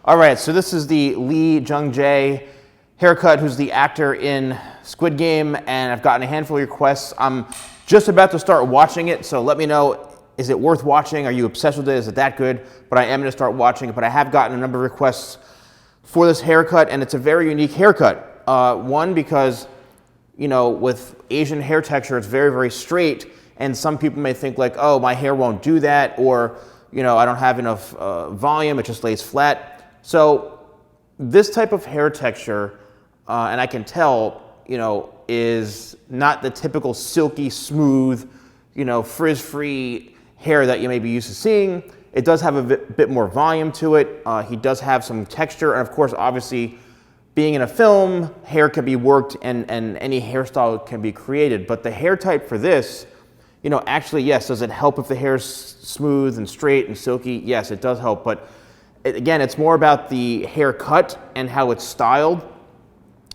All right, so this is the Lee Jung-jae haircut, who's the actor in Squid Game, and I've gotten a handful of requests. I'm just about to start watching it, so let me know, is it worth watching? Are you obsessed with it? Is it that good? But I am going to start watching it, but I have gotten a number of requests for this haircut, and it's a very unique haircut. One, because, you know, with Asian hair texture, it's very, very straight, and some people may think like, oh, my hair won't do that, or, you know, I don't have enough volume, it just lays flat. So this type of hair texture, and I can tell, you know, is not the typical silky, smooth, you know, frizz-free hair that you may be used to seeing. It does have a bit more volume to it. He does have some texture, and of course, obviously, being in a film, hair can be worked and any hairstyle can be created. But the hair type for this, you know, actually, yes, does it help if the hair is smooth and straight and silky? Yes, it does help, but again, it's more about the haircut and how it's styled.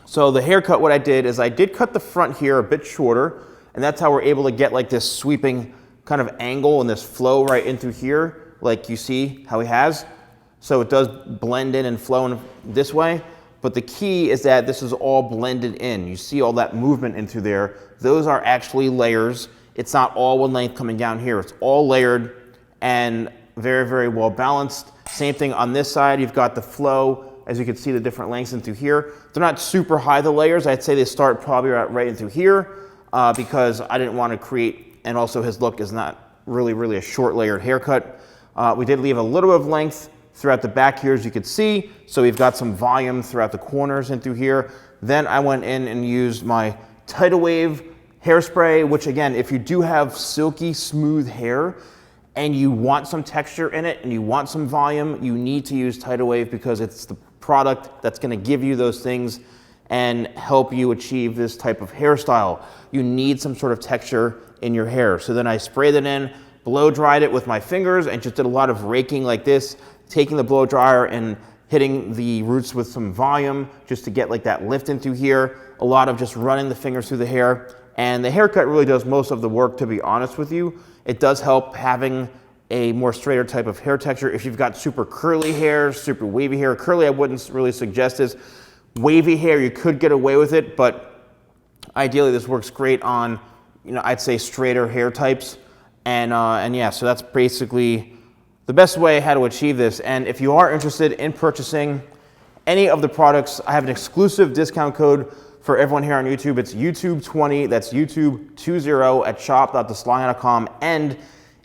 So the haircut, what I did is I did cut the front here a bit shorter, and that's how we're able to get like this sweeping kind of angle and this flow right into here, like you see how he has. So it does blend in and flow in this way, but the key is that this is all blended in. You see all that movement into there. Those are actually layers. It's not all one length coming down here. It's all layered and very, very well balanced. Same thing on this side, you've got the flow, as you can see the different lengths into here. They're not super high, the layers. I'd say they start probably right into here because I didn't want to create, and also his look is not really a short layered haircut. We did leave a little bit of length throughout the back here, as you can see. So we've got some volume throughout the corners and through here. Then I went in and used my Tidal Wave hairspray, which again, if you do have silky, smooth hair, and you want some texture in it and you want some volume, you need to use Tidal Wave because it's the product that's going to give you those things and help you achieve this type of hairstyle. You need some sort of texture in your hair. So then I sprayed it in, blow dried it with my fingers, and just did a lot of raking like this, taking the blow dryer and hitting the roots with some volume just to get like that lift into here. A lot of just running the fingers through the hair. And the haircut really does most of the work, to be honest with you. It does help having a more straighter type of hair texture. If you've got super curly hair, super wavy hair, curly I wouldn't really suggest this. Wavy hair, you could get away with it, but ideally this works great on, you know, I'd say straighter hair types. And yeah, so that's basically the best way how to achieve this. And if you are interested in purchasing any of the products, I have an exclusive discount code for everyone here on YouTube. It's YouTube20, that's YouTube20 at shop.thesalonguy.com. And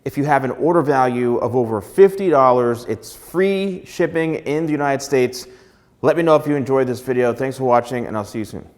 if you have an order value of over $50, it's free shipping in the United States. Let me know if you enjoyed this video. Thanks for watching, and I'll see you soon.